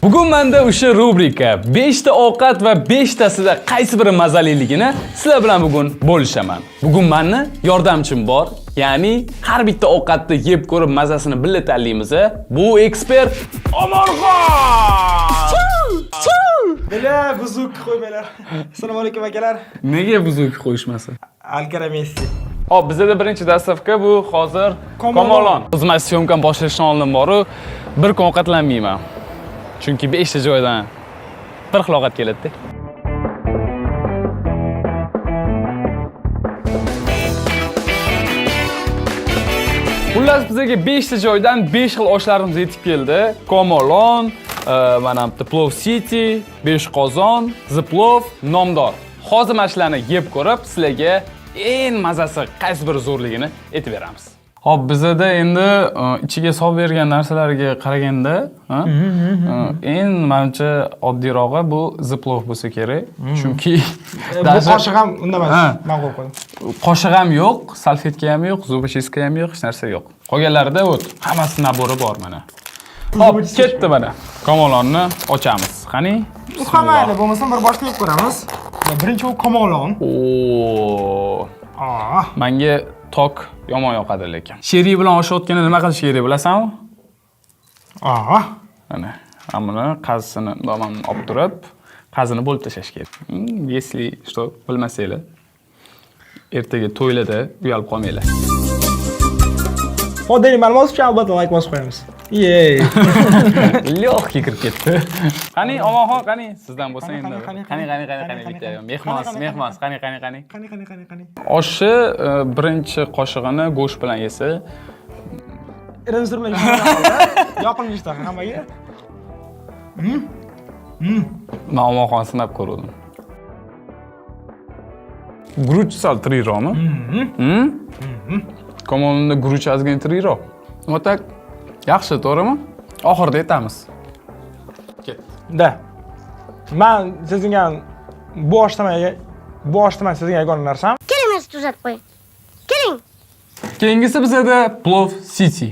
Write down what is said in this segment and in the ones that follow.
Bugun menda o'sha rubrika 5 ta ovqat va 5 tasida qaysi biri mazaliligini sizlar bilan bugun bo'lishaman. Bugun meni yordamchim bor. Ya'ni har bitta ovqatni yeb ko'rib mazasini birga tanlaymiz. Bu ekspert Omorxon! Bela buzuk qo'ymanglar. Assalomu alaykum akalar. Nega buzuk qo'yishmasa? Alkara Messi. Hop, bizda birinchi dastavka bu hozir Komolon. Xizmat syomkam boshlashdan oldin boru bir kun ovqatlanmayman. Chunki 5 ta joydan bir xil ovqat keladi. Xullas bizga 5 ta joydan 5 xil oshlarimiz yetib keldi. Komolon, mana bu Plov City, 5 qozon, Ziplov, Nomdor. Hozir mana shularni yeb ko'rib, sizlarga eng mazasi qaysi biri zo'rligini aytib beramiz. Hop, bizda endi ichiga solib bergan narsalarga qaraganda, eng menimcha oddiyrog'i bu Ziplov bo'lsa kerak. Chunki bu qoshiq ham undan emas. Men qo'yib qo'ydim. Qoshiq ham yo'q, salfetka ham yo'q, zubочистка ham yo'q, hech narsa yo'q. Qolganlarida hammasi nabori bor mana. Hop, ketdi mana. Komolonni ochamiz. Qani? Hammayli bo'lmasa bir boshlayib ko'ramiz. Birinchi u Komolon. Menga tok yomon yoqadi lekin. Sheri bilan oshayotganda nima qilish kerak bilasanmi? Mana, buni qazisini domam olib turib, qazini bo'lib tashlash kerak. Если что, bilmasanglar, ertaga to'ylarda uyalib qolmanglar. Foydali ma'lumot uchun albatta like bosib qo'yamiz. Yey. Lyoqki kirib ketdi. Qani, Omonxon, qani, sizdan bo'lsa endi. Qani, bitta mehmon, qani. Qani. Oshni birinchi qoshig'ini go'sht bilan yesa, Irinzir bilan yoqimli ishtaha hammaga. Men Omonxon sinab ko'rdim. Guruch sal triromi? Komolonda guruch ozgina triro. Otak yaxshi, to'g'rimi? Oxirida aytamiz. Ket. Da. Men sizga bu oshdan sizga yagona narsam. Keling, meni tuzatib qo'ying. Keling. Keyingisi bizda Plov City.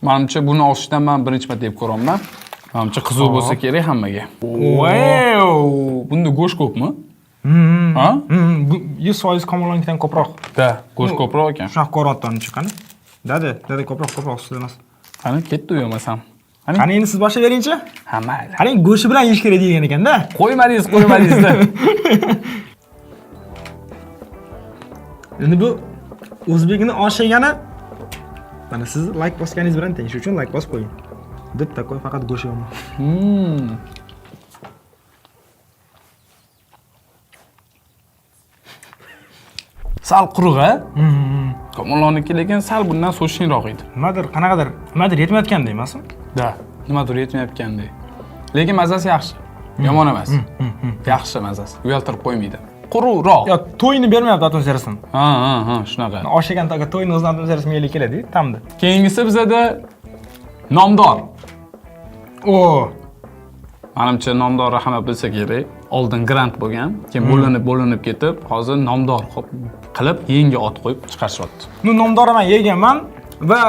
Menimcha buni olishdan men birinchi marta yeb ko'raman. Menimcha qiziq bo'lsa kerak hammaga. Wow! Bunda go'sht ko'pmi? Ha? 100% Komolondan ko'proq. Da, go'sht ko'proq ekan. Shunaqa ko'ryapman chiqqani. Dada ko'proq ustida emas. Qani ketdi uymasam. Qani endi siz boshla beringchi? Ha, mayli. Qani go'sht bilan yeyish kerak degan ekanda. Qo'ymadingiz-da. Endi bu o'zbekning osh yegani. Mana siz like bosganingiz bilan teng, shuning uchun like bosib qo'ying. Deb takoy faqat go'sht yeyman. Sal quruq-a? Komolonniki lekin sal bundan so'shliroq edi. Nimadir yetmayotganda emasmi? Da, nimadir yetmayotganda. Lekin mazasi yaxshi. Yomon emas. Yaxshi mazasi. Uyaltirib qo'ymaydi. Quruqroq. Yo, to'yni bermayapti atmosferasini. Ha, shunaqa. Osh yegan taga to'yni o'zidan atmosferasi miyali keladi, tamdi. Keyingisi bizda Nomdor. Menimcha Nomdorni hamma bilsa kerak. Oldin grant bo'lgan, keyin bo'linib ketib, hozir Nomdor qilib yenga ot qo'yib chiqarishyapti. Nomdorni men yeganman va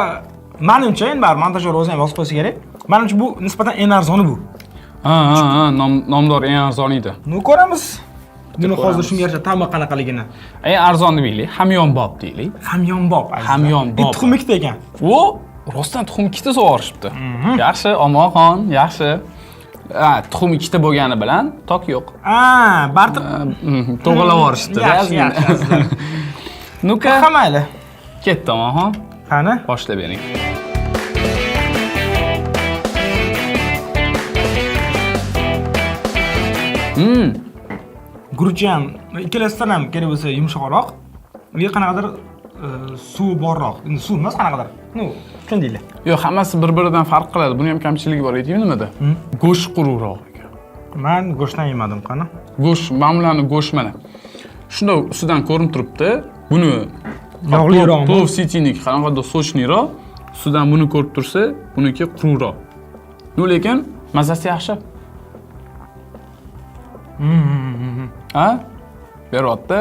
menimcha endi bar montajyor o'zi ham yozib qo'ysa kerak. Menimcha bu nisbatan eng arzoni bu. Nomdor eng arzon edi. Ko'ramiz. Buni hozir shunga yarasha ta'mi qanaqaligini. Eng arzon deylik, hamyonbob deylik. Hamyonbob. Tuxum ikkita ekan. Rostdan tuxum ikkita sug'orishibdi. Yaxshi, Omonxon, yaxshi. Tuxum ikkita bo'lgani bilan tok yo'q. Bartir to'g'rilab yuborishdi. Yaxshi. Nuka. Mayli. Ketdi Omonxon. Qani? Boshlab bering. Guruch ham ikkalasidan ham kerak bo'lsa yumshoqroq. Unga qanaqadir suv borroq. Endi suv emas qanaqadir. Shunday deylar. Yo'q, hammasi bir-biridan farq qiladi. Buni ham kamchiligi bor edi, nimada? Go'sht quruqroq ekan. Men go'shtdan yemadim, qani? Go'sht, mamlani go'sht mana. Shunda ustidan ko'rinib turibdi. Buni yog'liroqmi? Plov City'niki qanaqadir sochliroq. Ustidan buni ko'rib tursa, buniki quruqroq. Lekin mazasi yaxshi. Ha? Beryapti.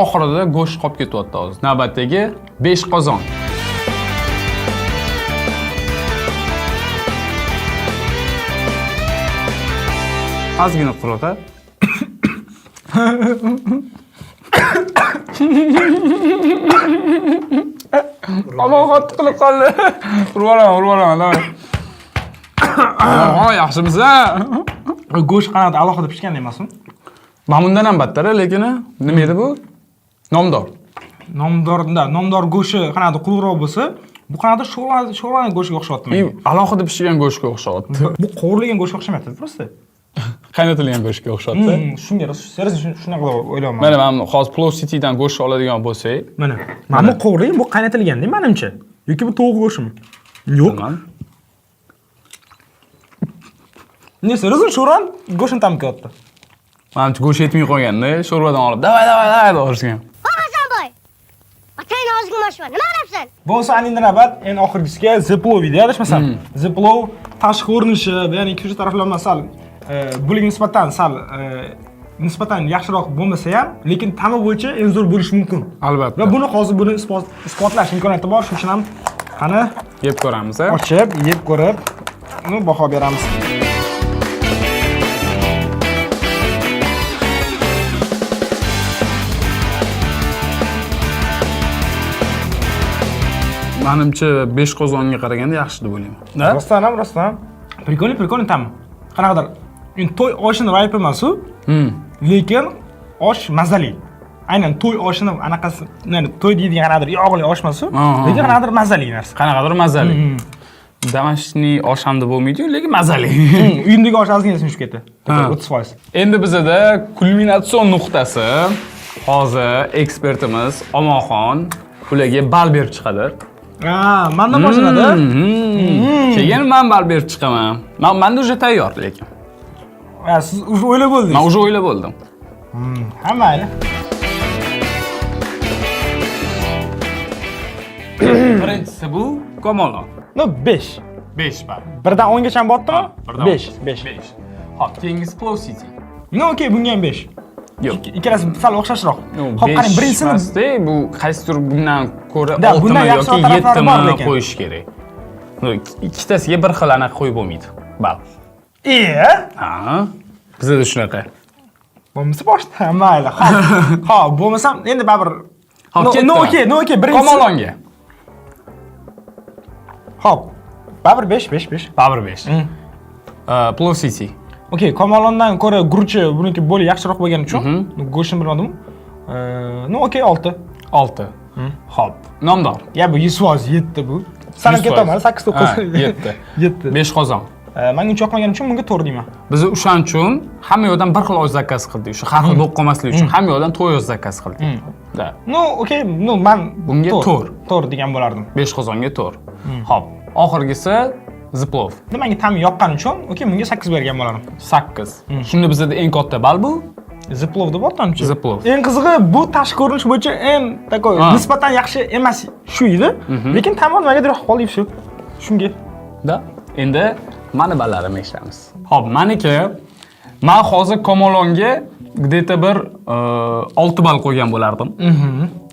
Oxirida go'sht qolib ketyapti hozir. Navbatdagi 5 qozon. Ozgina qurata. Alloh qattiq qilib qoldi. Urvolaman, davay. Alloh, yaxshimisan? Go'sht qanaqadir alohida pishgan emasmi? Mana bundan ham battar, lekin nima edi bu? Nomdor. Nomdor go'shti qanaqadir quruqroq bo'lsa, bu qanaqadir sho'rva go'shtga o'xshyapti menga. Alohida pishgan go'shtga o'xshyapti. Bu qovurilgan go'shtga o'xshamayapti, prosta. Qaynatilgan go'shtga o'xshyapti. Shunga shunaqa o'ylayman. Mana men hozir Plov Citydan go'sht oladigan bo'lsak, Mana bu qovurilgan, bu qaynatilgan-da menimcha. Yoki bu tovuq go'shtimi? Yo'q. Ne, seriously sho'rvan go'shtni ta'mi kelyapti. Menimcha go'sht yetmay qolganda, sho'rvadan olib, davay deb urishgan. Hasanboy! Otangni og'ziga mashma. Nima qilyapsan? Bo'lsa anindan avval endi oxirgisiga ziplov edi, adashmasam. Ziplov tashqi ko'rinishi, ya'ni ikki taraflama sal bularga nisbatan yaxshiroq bo'lmasa ham, lekin ta'mi bo'yicha eng zo'r bo'lishi mumkin. Albatta. Va buni hozir isbotlash imkoniyati bor, shuning uchun ham qani yeb ko'ramiz, a? ochib, yeb ko'rib, uni baho beramiz. Menimcha 5 qozonga qaraganda yaxshi deb o'ylayman. Da? Rostdan. Прикольный ta'mi. Qanaqadir endi to'y oshini rayp emas-ku, lekin osh mazali. Aynan to'y oshini anaqasi, ya'ni to'y deydigan qanaqadir yog'li osh emas-ku, lekin qanaqadir mazali narsa. Qanaqadir mazali. Damashqli osh ham deb bo'lmaydi-ku, lekin mazali. Uyimdagi osh ozgina tushib ketdi. 30%. Endi bizada kulminatsion nuqtasi hozir ekspertimiz Omonxon ularga bal berib chiqadi. Mendan boshlanadi. Keyin men bal berib chiqaman. Menda уже tayyor lekin. Siz уже o'ylab bo'ldingiz. Men уже o'ylab bo'ldim. Ha, mayli. Birinchisi bu Komolon. No 5. 5 bal. Birdan 10 gacha botdimi? 5. Hop, keyingisi Plov City. No, okey, bunga ham 5. Yo'q. Ikkalasi sal o'xshashroq. Hop, qarang, birinchisini bu qaysidir bundan ko'ra Da, 6 bundan mi yaxshi yoki taraflari 7 bor mi lekin. qo'yish kerak. Ikkitasiga bir xil anaqa qo'yib bo'lmaydi. Bal. Ha, bizda shunaqa. Bo'lmasa boshda, mayli. Ha, bo'lmasam endi baribir. Hop, ketdi. No, okey, birinchisi. Komolonga. Hop. Baribir 5. Baribir 5. Plov City. Okey, Komolondan ko'ra guruchi buniki bo'li yaxshiroq bo'lgani uchun go'shtni bilmadim. No, okey, 6. 6. Hop. Nomdor. Ya bu 100% 7 bu. Sanab ketaman, 8-9. 7. 5 qozon. Menga uncha yoqmagani uchun bunga 4 deyman. Biz o'shaning uchun hamma yoqdan bir xil osh zakaz qildik. Shu har xil bo'lib qolmasligi uchun hamma yoqdan to'y osh zakaz qildik. Da. No, okey, men bunga 4 degan bo'lardim. 5 qozonga 4. Hop, oxirgisi Ziplov. Menga ta'mi yoqqani uchun, okey, bunga 8 bergan bo'lardim. 8. Shunda bizda eng katta bal bu Ziplov deb o'tganchi. Ziplov. Eng qizig'i bu tashqi ko'rinish bo'yicha eng takoy nisbatan yaxshi emas shu edi, lekin ta'mi nimagadir yoqib qoldi shu. Shunga. Da. Endi mani ballarimni eshitamiz. Hop, meniki men hozir Komolonga где-то bir 6 bal qo'ygan bo'lardim.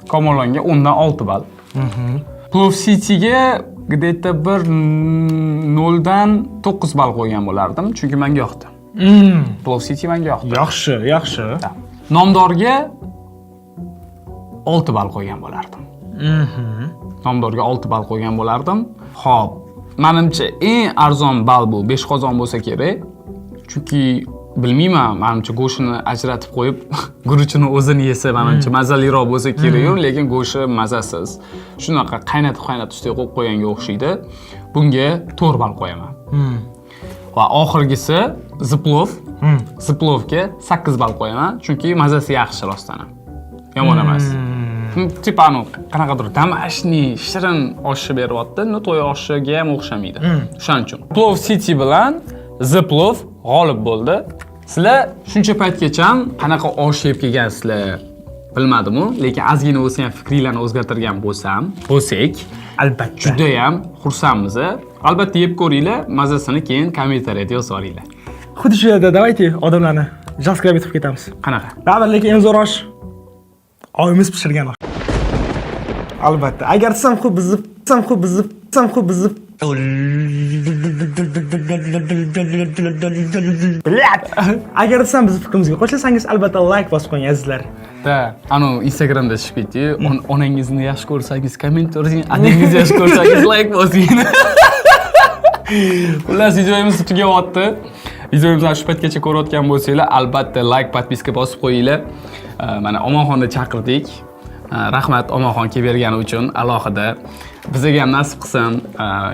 Komolonga 10 dan 6 bal. Plov Cityga где-то bir 0 dan 9 bal qo'ygan bo'lardim, chunki menga yoqdi. Plov City menga yoqdi. Yaxshi. Nomdorga 6 bal qo'ygan bo'lardim. Nomdorga 6 bal qo'ygan bo'lardim. Hop, menimcha eng arzon bal bu 5 qozon bo'lsa kerak. Chunki bilmayman, menimcha go'shtni ajratib qo'yib, guruchini o'zini yesa menimcha mazaliroq bo'lsa kerak-ku, lekin go'shti mazasiz. Shunaqa qaynatib ustiga qo'yib qo'yganga o'xshaydi. Bunga 4 bal qo'yaman. Va oxirgisi Ziplov. Ziplovga 8 bal qo'yaman, chunki mazasi yaxshi rostdan ham. Yomon emas. Tipano qanaqadir damashqli shirin oshni beryapti, no to'y oshiga ham o'xshamaydi. Shuning uchun Plov City bilan Ziplov g'olib bo'ldi. Sizlar shuncha paytgacha qanaqa osh yeb kelgansizlar bilmadim-ku, lekin ozgina bo'lsa ham fikringlarni o'zgartirgan bo'lsak, albatta juda ham xursandmiz. Albatta yeb ko'ringlar, mazasini keyin kommentariyada yozaringlar. Xuddi shu yerda давайте odamlarni jaskrab etib ketamiz. Qanaqa? Baribir lekin eng zo'r osh oyimiz pishirgan osh. Albatta. Agar siz ham bizni Sam bizni Blat! Agar siz ham bizning fikrimizga qo'shilsangiz, albatta like bosib qo'ying azizlar. Da, anu Instagramda chiqib ketdi. Onangizni yaxshi ko'rsangiz komment yozing, adingizni yaxshi ko'rsangiz like bosing. Xullas, videomiz tugayapti. Videomizni shu paytgacha ko'rayotgan bo'lsanglar, albatta like, podpiska bosib qo'yinglar. Mana Omonxonni chaqirdik. Rahmat Omonxon kelib bergani uchun alohida. Bizga ham nasib qilsin,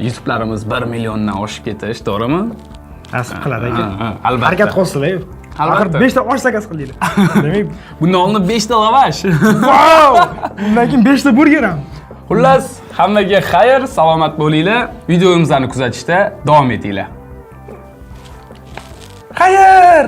YouTube'larimiz 1 milliondan oshib ketish, to'g'rimi? Nasib qiladi aka. Albatta. Harakat qilsinlar. Albatta. 5 ta osh zakaz qildinglar. Demak, bundan oldin 5 ta lavash. wow! Undan keyin 5 ta burger ham. Xullas, hammaga xayr, salomat bo'linglar. Videomizni kuzatishda davom etinglar. Xayr!